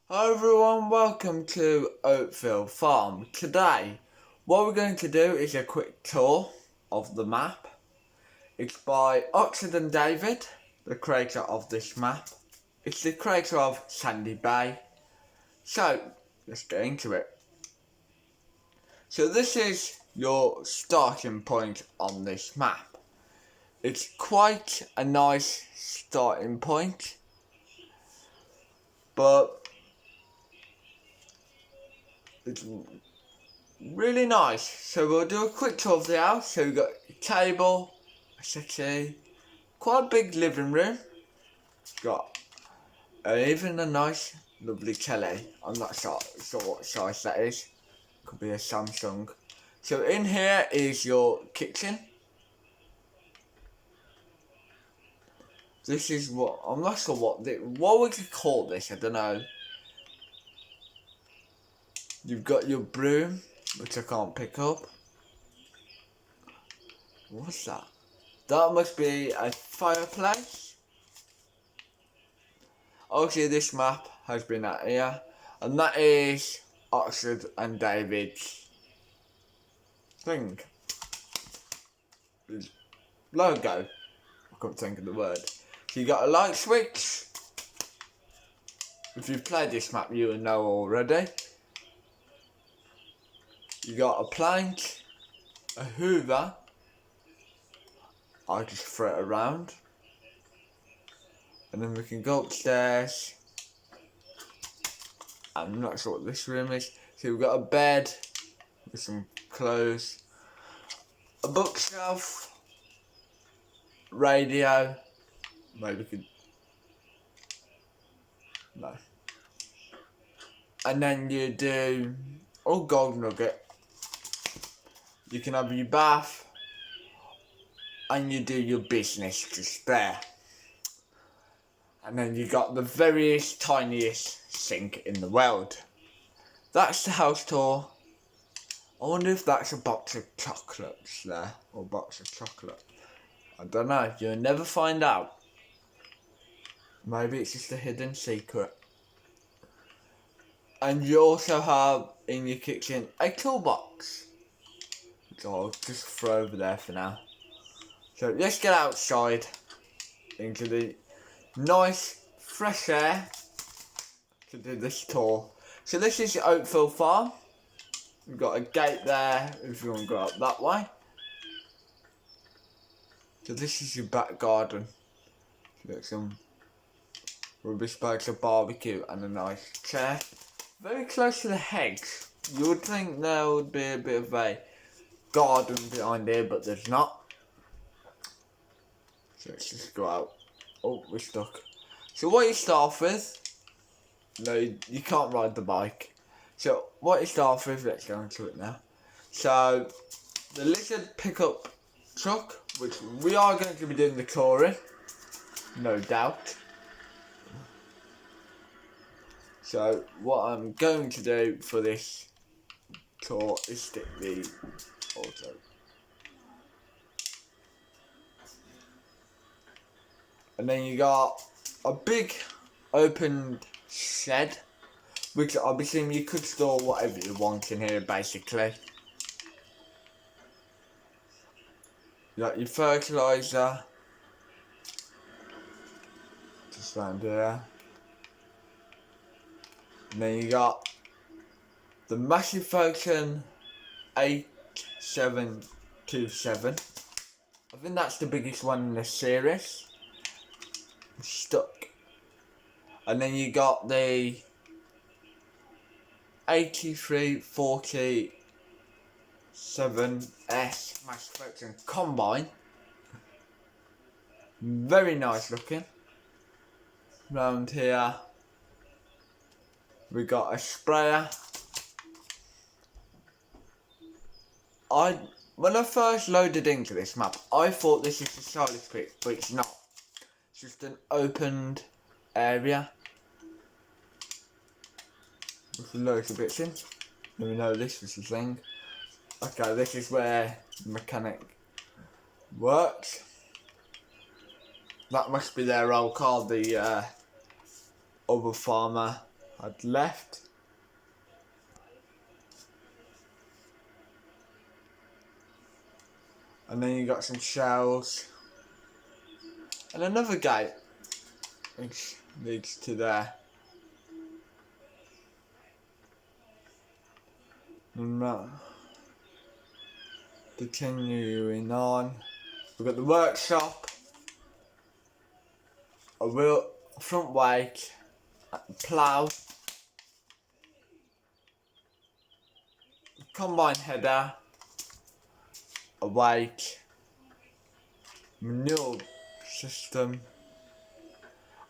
Hi everyone, welcome to Oakfield Farm. Today, what we're going to do is a quick tour of the map. It's by Oxford and David, the creator of this map. It's the creator of Sandy Bay. So, let's get into it. So this is your starting point on this map. It's quite a nice starting point, but it's really nice. So we'll do a quick tour of the house. So we've got a table, a settee, quite a big living room. Got even a nice, lovely telly. I'm not sure what size that is. Could be a Samsung. So in here is your kitchen. This is what, I'm not sure what would you call this, I don't know. You've got your broom, which I can't pick up. What's that? That must be a fireplace. Obviously this map has been at here, and that is Oxford and David's thing. His logo. I couldn't think of the word. So you got a light switch. If you've played this map you will know already. You got a plank, a hoover. I just throw it around. And then we can go upstairs. I'm not sure what this room is. So we've got a bed with some clothes, a bookshelf, radio, maybe we could, no. And then you do, gold nugget. You can have your bath, and you do your business just there. And then you got the veriest, tiniest sink in the world. That's the house tour. I wonder if that's a box of chocolates there, or a box of chocolate. I don't know, you'll never find out. Maybe it's just a hidden secret. And you also have in your kitchen a toolbox, which I'll just throw over there for now. So let's get outside into the nice fresh air to do this tour. So this is Oakfield Farm. We've got a gate there if you want to go up that way. So this is your back garden. You got some rubbish bags, a barbecue and a nice chair. Very close to the hedge. You would think there would be a bit of a garden behind here, but there's not. So let's just go out. Oh, we're stuck. So what you start off with, no, you can't ride the bike. So what you start off with, let's go into it now. So the lizard pickup truck, which we are going to be doing the touring, no doubt. So what I'm going to do for this tour is stick the auto. And then you got a big open shed, which obviously you could store whatever you want in here basically. You got your fertiliser, just around here. And then you got the massive Falcon 8727. I think that's the biggest one in the series. It's stuck. And then you got the 8347S Mass Falcon Combine. Very nice looking. Round here we got a sprayer. When I first loaded into this map, I thought this is the silage pit, but it's not. It's just an opened area with loads of bits in. Let me know this was the thing. Okay, this is where the mechanic works. That must be their old car, the other farmer Head left. And then you got some shells. And another gate, which leads to there. And continuing on, we've got the workshop, a wheel, front wake, a plough, combine header, a wake, manure system.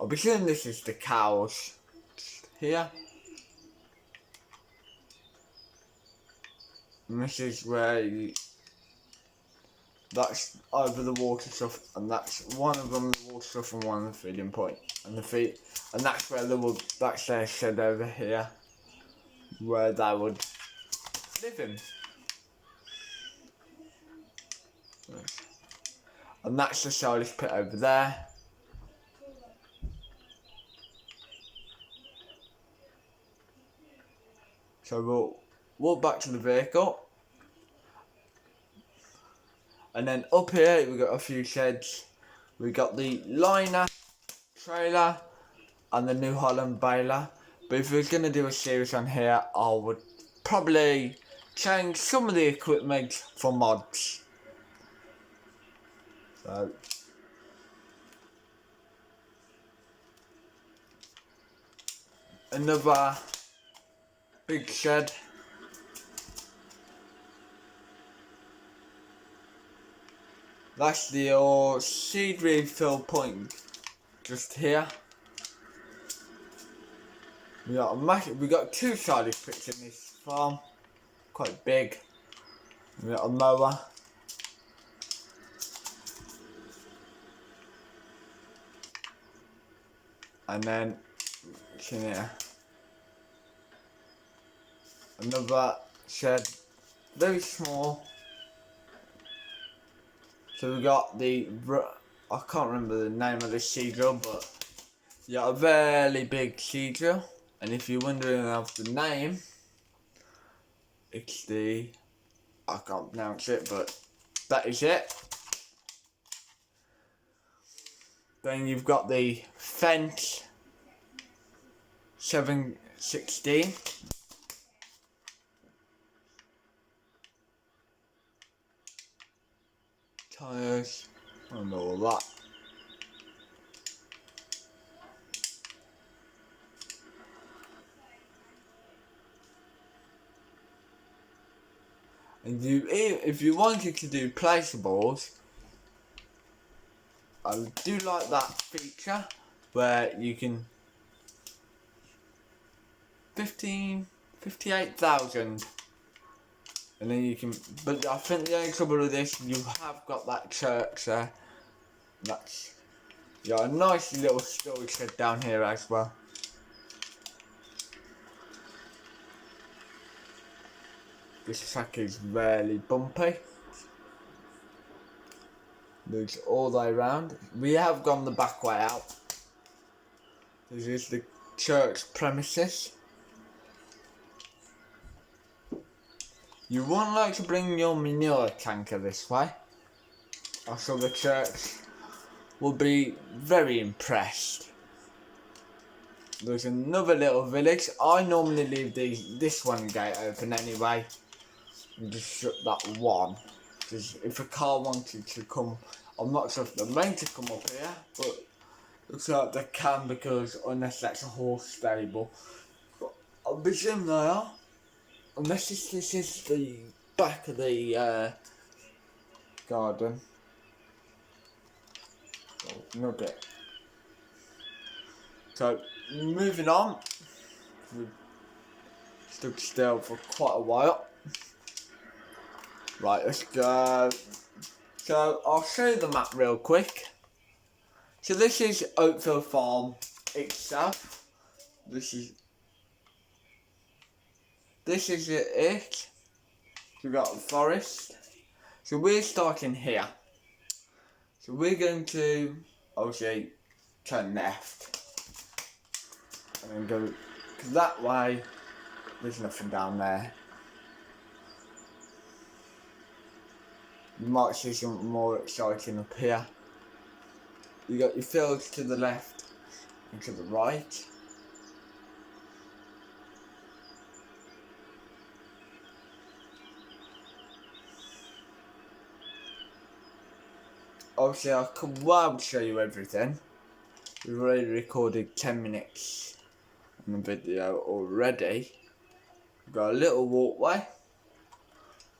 I presume this is the cows here. And this is where that's over the water stuff, and that's one of them the water stuff and one of the feeding point. And that's where that's their shed over here, where they would live in. And that's the silage pit over there. So we'll walk back to the vehicle. And then up here we've got a few sheds. We've got the liner, trailer, and the New Holland baler. But if we're going to do a series on here, I would probably change some of the equipment for mods. So another big shed. That's the seed refill point just here. We got two silage pits in this farm, quite big. We got a mower. And then it's in here. Another shed, very small. So we got I can't remember the name of the seed drill, but yeah, a very big seed drill. And if you're wondering of the name, it's I can't pronounce it, but that is it. Then you've got the Fendt 716. Tyres, and all that. And if you wanted to do placeables, I do like that feature where you can 58,000. And then you can, but I think the only trouble with this, you have got that church there. That's, yeah, a nice little storage shed down here as well. This track is really bumpy. Looks all the way around. We have gone the back way out. This is the church premises. You wouldn't like to bring your manure tanker this way. I'm sure the church will be very impressed. There's another little village. I normally leave this one gate open anyway. And just shut that one. Because if a car wanted to come, I'm not sure if they're meant to come up here, but looks like they can, because unless that's a horse stable. But I presume they are. Unless this is the back of the garden. Oh, nugget. So, moving on. We've stood still for quite a while. Right, let's go. So, I'll show you the map real quick. So this is Oakfield Farm itself. This is it. We've got the forest. So we're starting here. So we're going to obviously turn left and then go Because that way, there's nothing down there. You might see something more exciting up here. You got your fields to the left and to the right. Obviously I could well show you everything. We've already recorded 10 minutes on the video already. We've got a little walkway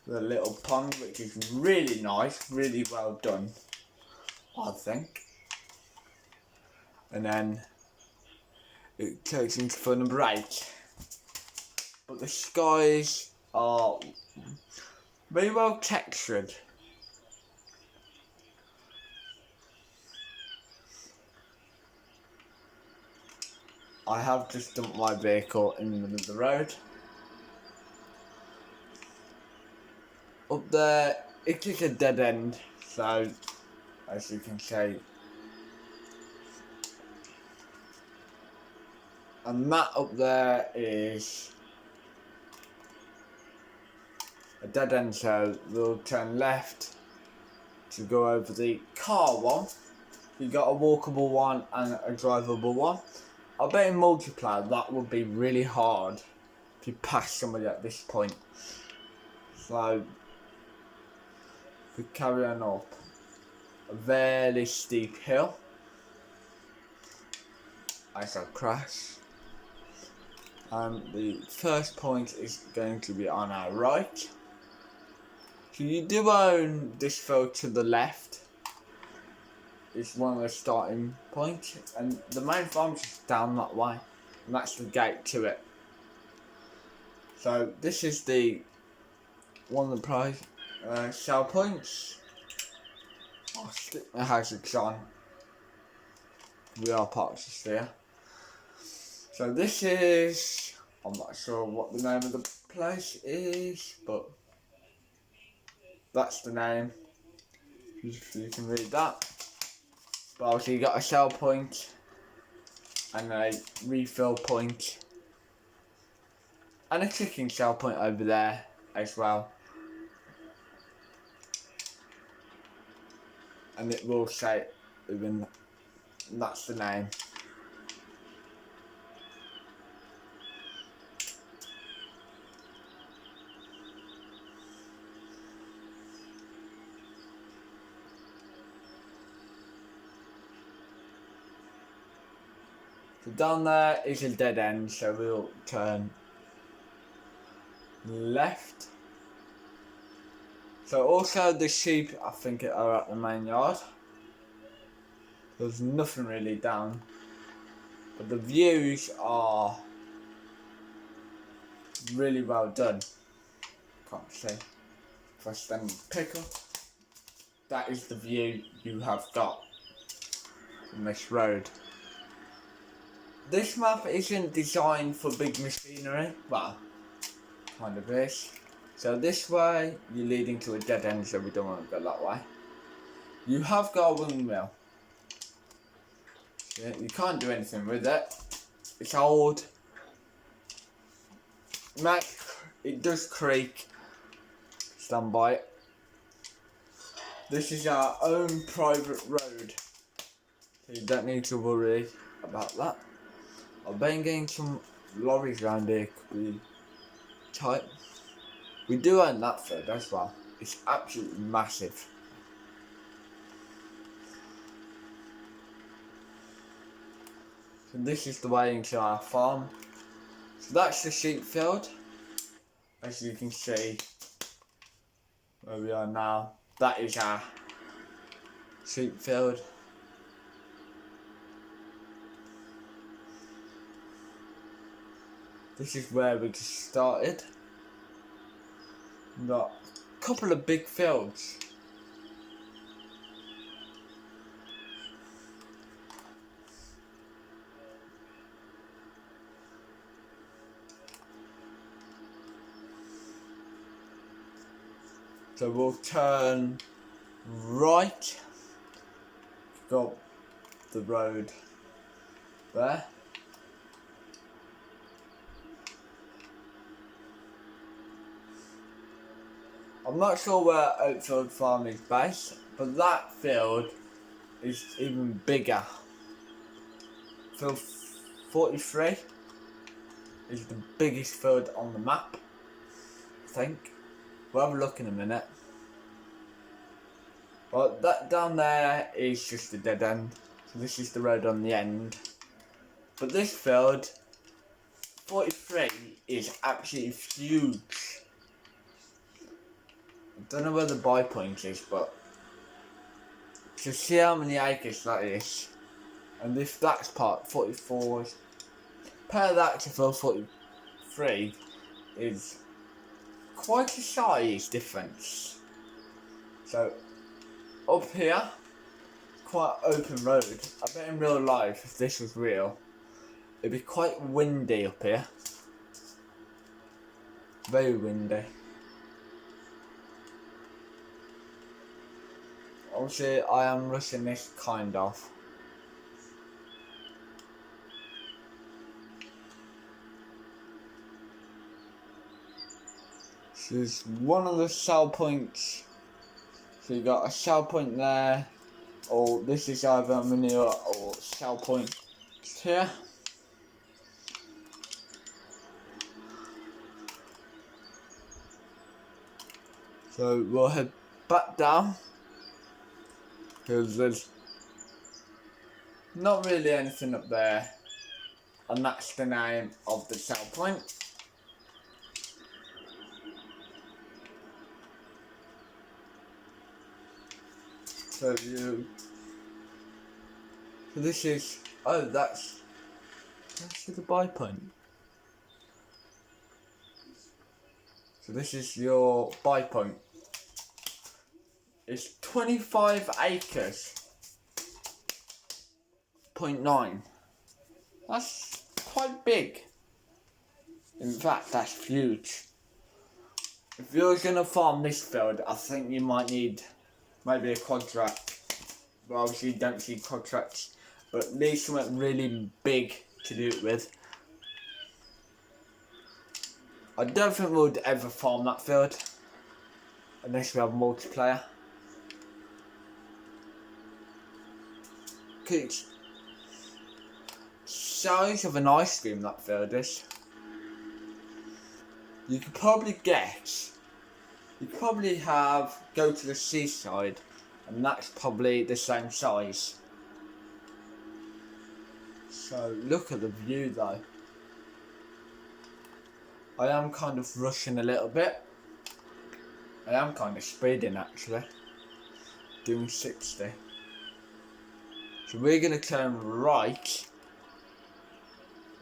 with a little pond, which is really nice, really well done, I think. And then it takes into fun and break. But the skies are very well textured. I have just dumped my vehicle in the middle of the road. Up there, it is a dead end, so as you can see. And that up there is a dead end, so we'll turn left to go over the car one. You got a walkable one and a drivable one. I bet in multiplayer that would be really hard to pass somebody at this point. So we carry on up a very steep hill. I shall crash. And the first point is going to be on our right. So you do own this field to the left. It's one of the starting points, and the main farm's just down that way, and that's the gate to it. So this is the one of the prize sell points. I'll stick my hazards on. We are parked just here. So this is, I'm not sure what the name of the place is, but that's the name. You can read that. But obviously you got a sell point and a refill point and a cooking sell point over there as well. And it will say even that's the name. So down there is a dead end, so we'll turn left. So also the sheep, I think, are at the main yard. There's nothing really down, but the views are really well done. Can't see. If I stand the pickle, that is the view you have got from this road. This map isn't designed for big machinery, well, kind of is. So this way, you're leading to a dead end, so we don't want to go that way. You have got a windmill. Yeah, you can't do anything with it. It's old. It does creak. Stand by it. This is our own private road, so you don't need to worry about that. I've been getting some lorries around here, could be tight. We do own that field as well. It's absolutely massive. So this is the way into our farm. So that's the sheep field. As you can see where we are now, that is our sheep field. This is where we just started. We've got a couple of big fields. So we'll turn right, got the road there. I'm not sure where Oakfield Farm is based, but that field is even bigger. Field 43 is the biggest field on the map, I think. We'll have a look in a minute. Well, that down there is just a dead end, so this is the road on the end. But this field, 43, is absolutely huge. I don't know where the buy point is, but to see how many acres that is, and if that's part 44, compare that to field 43 is quite a size difference. So up here, quite open road. I bet in real life, if this was real, it'd be quite windy up here. Very windy. Obviously, I am rushing this kind of. This is one of the sell points. So you got a sell point there, or this is either manure or sell point here. So we'll head back down, because there's not really anything up there, and that's the name of the sell point. So this is, that's the buy point. So this is your buy point. It's 25 acres. 0.9. That's quite big. In fact, that's huge. If you're gonna farm this field, I think you might need maybe a contract. Well, obviously you don't see contracts, but need something really big to do it with. I don't think we'll ever farm that field unless we have multiplayer. It's size of an ice cream, that field is. You could probably go to the seaside, and that's probably the same size. So look at the view though. I am kind of rushing a little bit. I am kind of speeding actually. Doing 60. So we're going to turn right.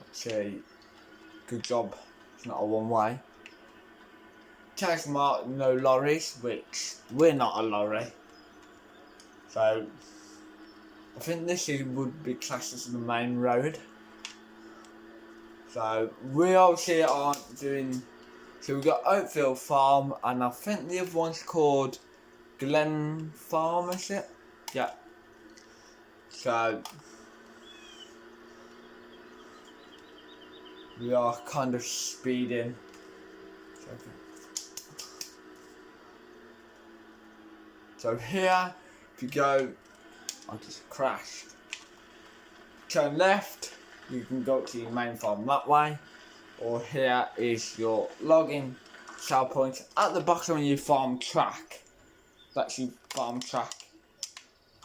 Actually, good job. It's not a one way. Tags marked no lorries, which we're not a lorry. So I think this would be classed as the main road. So we obviously aren't doing. So we've got Oakfield Farm, and I think the other one's called Glen Farm, is it? Yeah. So we are kind of speeding. So here, if you go, I just crashed. Turn left, you can go to your main farm that way, or here is your login sell point at the bottom of your farm track. That's your farm track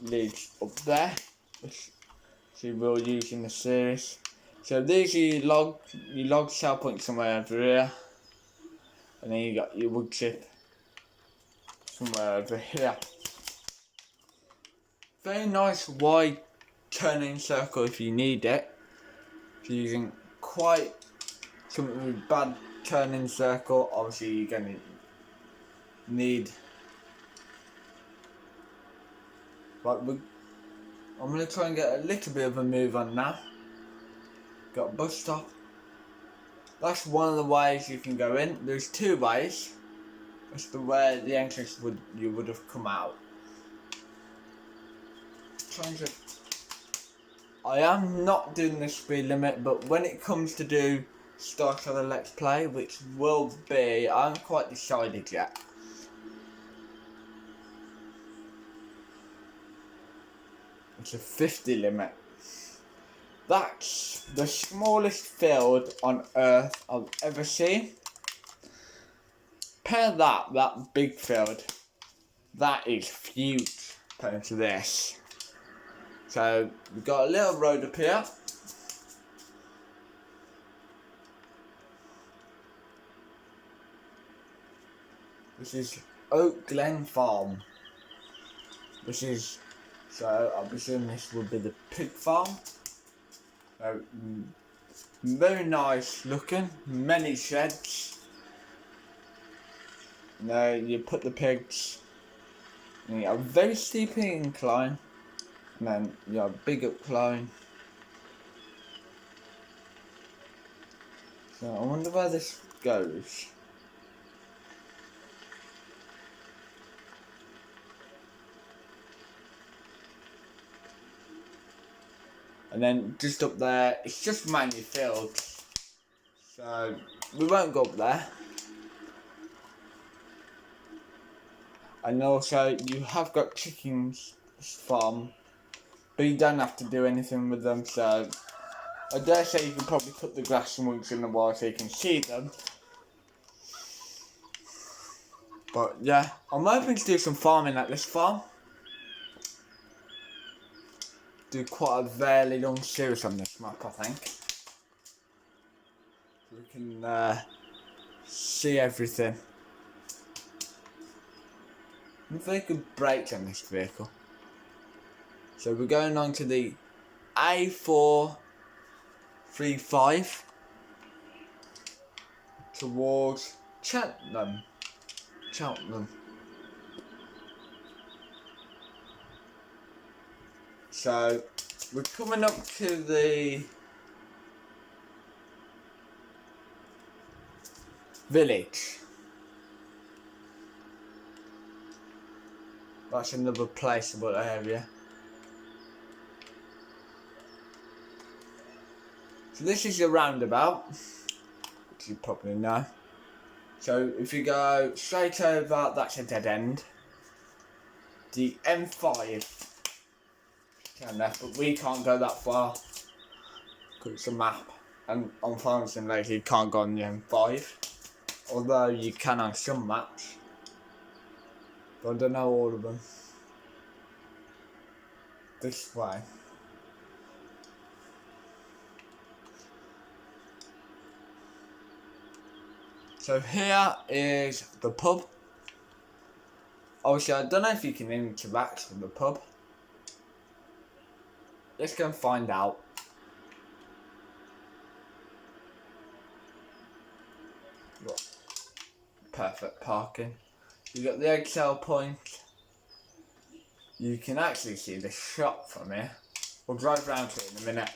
leads up there, which we will use in the series. So these are your log sell point somewhere over here, and then you got your wood chip somewhere over here. Very nice wide turning circle if you need it. If you're using quite something with bad turning circle, obviously you're going to need. Right, I'm going to try and get a little bit of a move on now. Got a bus stop. That's one of the ways you can go in. There's two ways. That's the way the entrance you would have come out. I am not doing the speed limit, but when it comes to do start of the Let's Play, which will be, I haven't quite decided yet. It's a 50 limit. That's the smallest field on Earth I've ever seen. Compare that big field. That is huge compared to this. So we've got a little road up here. This is Oakfield Farm. So I'm assuming this will be the pig farm. Very nice looking, many sheds. Now you put the pigs, and you have a very steep incline, and then you have a big incline. So I wonder where this goes. And then just up there, it's just mainly fields. So we won't go up there. And also you have got chickens farm, but you don't have to do anything with them, so I dare say you can probably cut the grass once in a while so you can see them. But yeah, I'm hoping to do some farming at this farm. Do quite a very long series on this map, I think. So we can see everything. Very good brakes on this vehicle. So we're going on to the A435 towards Cheltenham. So we're coming up to the village. That's another placeable area. So this is a roundabout, which you probably know. So if you go straight over, that's a dead end. The M5 can left, but we can't go that far because it's a map, and on Farm Simulator you can't go on the M5. Although you can on some maps, but I don't know all of them. This way. So here is the pub. Obviously I don't know if you can interact with the pub. Let's go and find out. Look. Perfect parking. You got the egg sale point. You can actually see the shop from here. We'll drive around to it in a minute.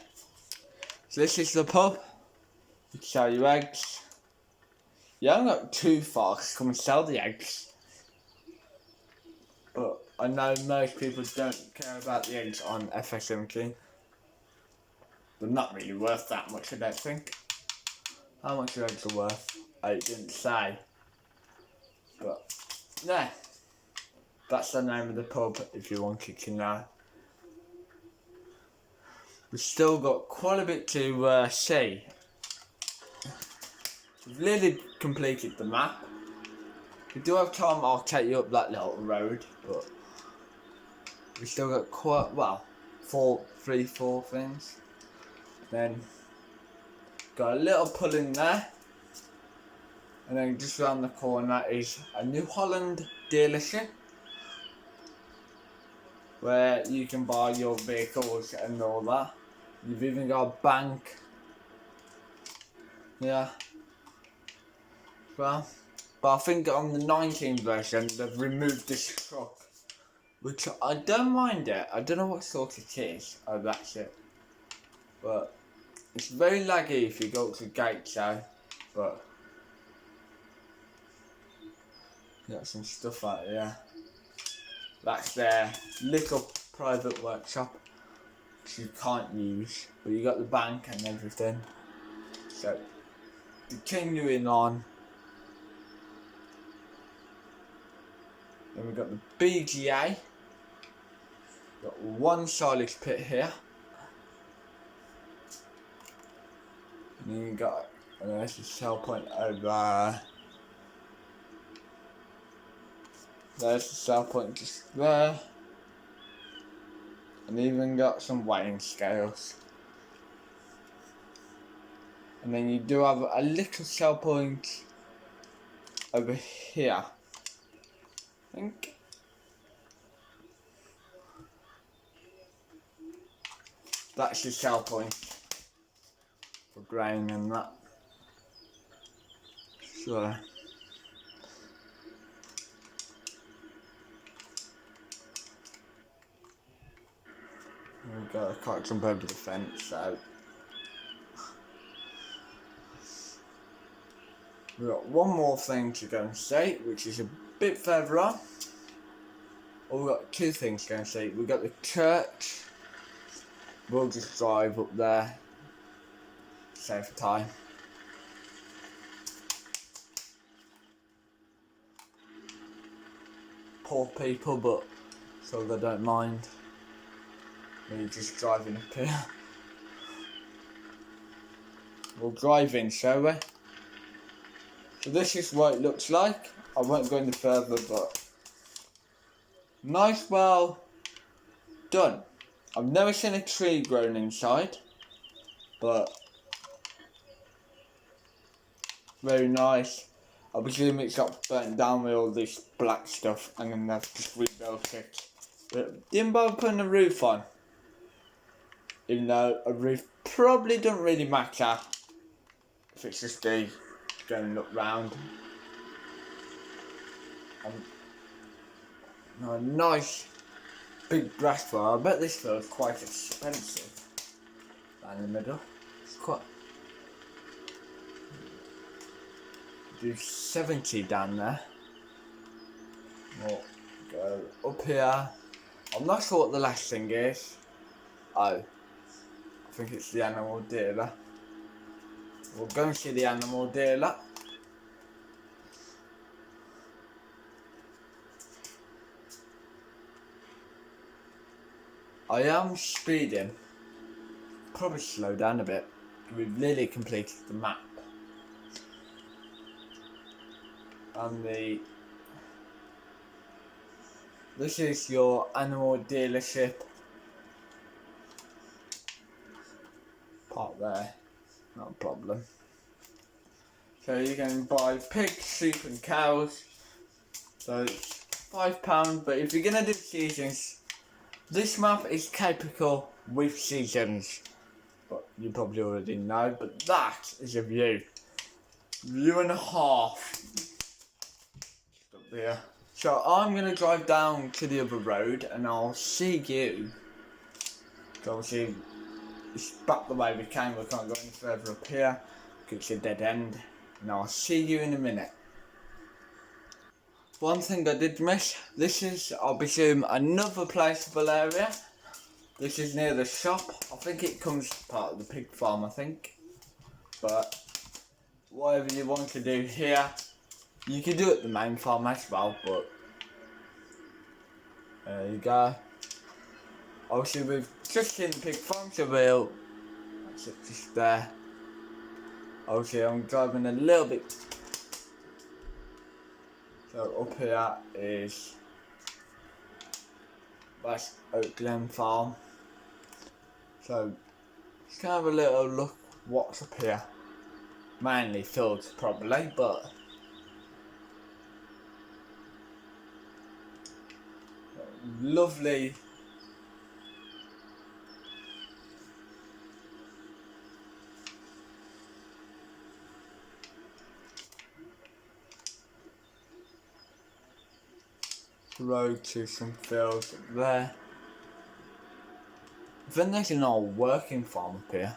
So this is the pub. You can sell your eggs. You haven't got too far to come and sell the eggs. But I know most people don't care about the eggs on FS17. They're not really worth that much, I don't think. How much the eggs are worth? I didn't say. But yeah, that's the name of the pub if you wanted to know. We've still got quite a bit to see. We've nearly completed the map. If we do have time, I'll take you up that little road, but we still got quite, well, 4 things. Then got a little pull in there, and then just around the corner is a New Holland dealership where you can buy your vehicles and all that. You've even got a bank. Yeah. Well, but I think on the 19 version they've removed this truck, which I don't mind it. I don't know what sort it is. Oh, that's it. But it's very laggy if you go to Gateshead, but got some stuff out here. That's their little private workshop, which you can't use, but you got the bank and everything. So, continuing on. Then we've got the BGA. Got one silage pit here. And then you got there's a sell point over. There's the sell point just there. And even got some weighing scales. And then you do have a little sell point over here, I think. That's the sell point for grain and that. So we've got to quite jump over the fence, so we've got one more thing to go and see, which is a bit further on. Or we've got two things to go and see. We've got the church. We'll just drive up there, save time. Poor people, but so they don't mind me just driving up here. We'll drive in, shall we? So this is what it looks like. I won't go any further, but nice, well done. I've never seen a tree grown inside, but very nice. I presume it's got burnt down with all this black stuff and then they've just rebuilt it. But didn't bother putting a roof on. Even though a roof probably doesn't really matter if it's just going to look round. A nice big brass bar. I bet this feels quite expensive. Down in the middle. It's quite. Do 70 down there. We'll go up here. I'm not sure what the last thing is. Oh, I think it's the animal dealer. We'll go and see the animal dealer. I am speeding. Probably slow down a bit. We've nearly completed the map. And this is your animal dealership. Part there, not a problem. So you can buy pigs, sheep and cows. So it's £5, but if you're gonna do seasons, this map is capable with seasons. But you probably already know, but that is a view. View and a half. Just up there. So I'm gonna drive down to the other road and I'll see you. So obviously it's back the way we came, we can't go any further up here because it's a dead end. And I'll see you in a minute. One thing I did miss, this is, I presume, another placeable area. This is near the shop. I think it comes part of the pig farm, I think. But whatever you want to do here, you can do it at the main farm as well, but there you go. Obviously we've just seen the pig farm, so we'll, that's it, just there. Obviously I'm driving a little bit. So up here is, that's Oakfield Farm. So let's have a little look what's up here. Mainly fields probably, but lovely. Road to some fields up there. Then there's an old working farm up here.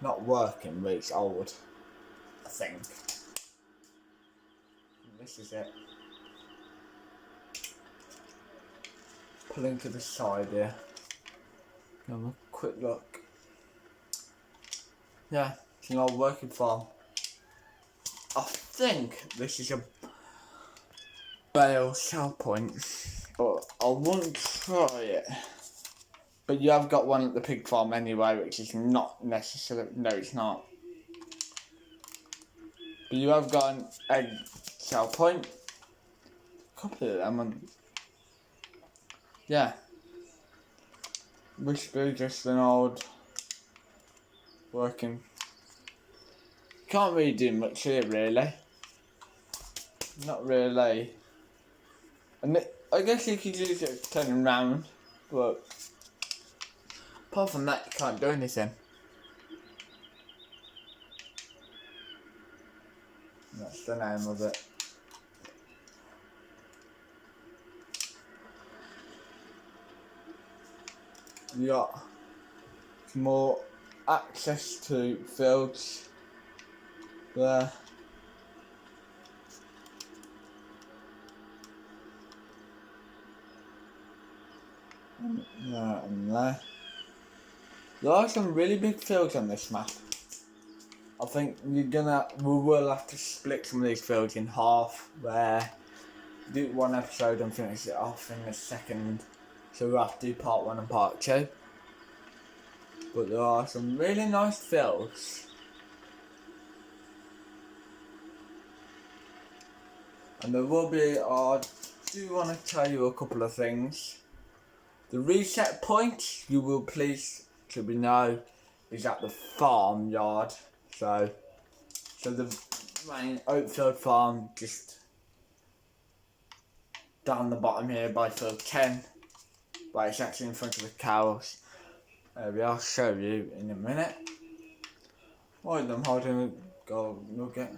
Not working, but it's old, I think. This is it. Pulling to the side here. Have a quick look. Yeah, it's an old working farm. I think this is a bale sell point, but I won't try it. But you have got one at the pig farm anyway, which is not necessary. No, it's not. But you have got an egg shell point. A couple of them. And yeah. Must be just an old working. Can't really do much here, really. Not really. And I guess you could use it turning round, but apart from that, you can't do anything. That's the name of it. You got more access to fields there. There and there. There are some really big fields on this map. I think we will have to split some of these fields in half, where do one episode and finish it off in the second. So we'll have to do part 1 and part 2. But there are some really nice fields. And there will be, I do want to tell you a couple of things. The reset point, you will please to be know, is at the farmyard. So the main Oakfield Farm, just down the bottom here by field 10. But it's actually in front of the cows. I'll show you in a minute. Why am holding a gold nugget?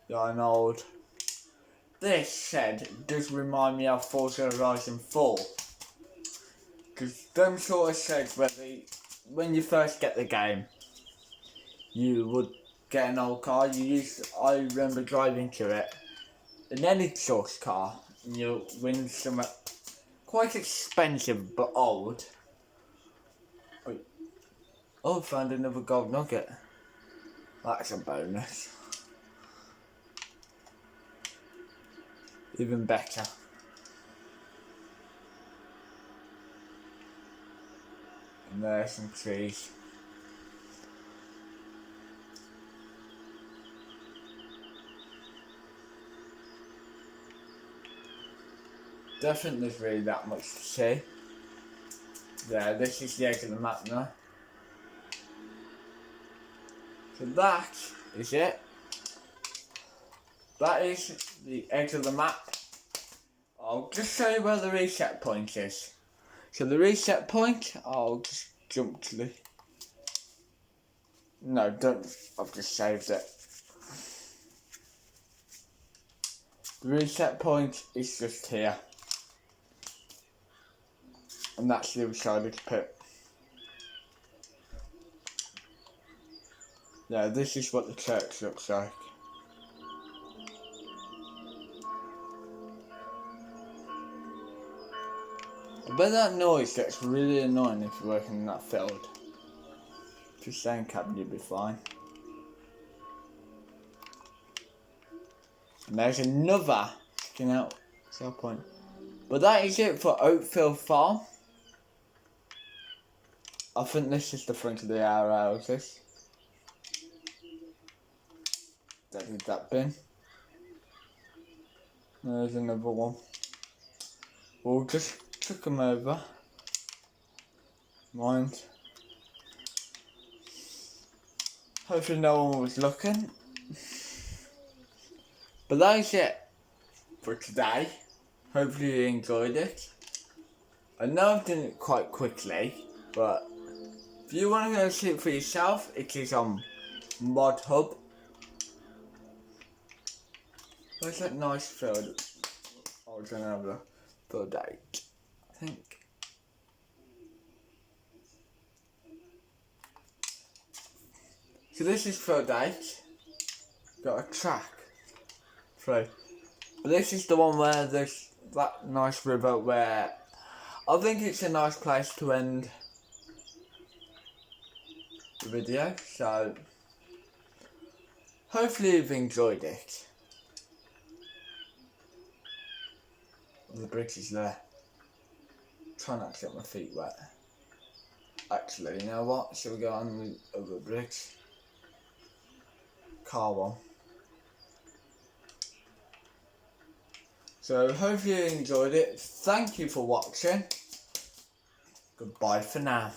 Yeah, an old. This shed does remind me of Forza Horizon 4. Because them sort of sheds where when you first get the game, you would get an old car. I remember driving to it, an exhaust car, and you win some quite expensive but old. Oh, found another gold nugget. That's a bonus. Even better. And there's some trees. Don't think there's really that much to see. Yeah, this is the edge of the map now. So that is it. That is the edge of the map. I'll just show you where the reset point is. So the reset point, I'll just jump to the... No, don't. I've just saved it. The reset point is just here. And that's the other side of the pit. Yeah, this is what the church looks like. I bet that noise gets really annoying if you're working in that field. Just saying, Captain, you'll be fine. And there's another sticking out cell point. But that is it for Oakfield Farm. I think this is the front of the houses. That is that bin. There's another one. We'll just chuck them over. Mind. Hopefully no one was looking. But that is it for today. Hopefully you enjoyed it. I know I've done it quite quickly, but if you want to go see it for yourself, it is on Mod Hub. There's that nice field. I was going to have a field 8, I think. So this is field 8. Got a track through. But this is the one where there's that nice river where I think it's a nice place to end the video. So hopefully you've enjoyed it. The bridge is there. Try not to get my feet wet. Actually, you know what? Shall we go on over the bridge? Car one. So, hope you enjoyed it. Thank you for watching. Goodbye for now.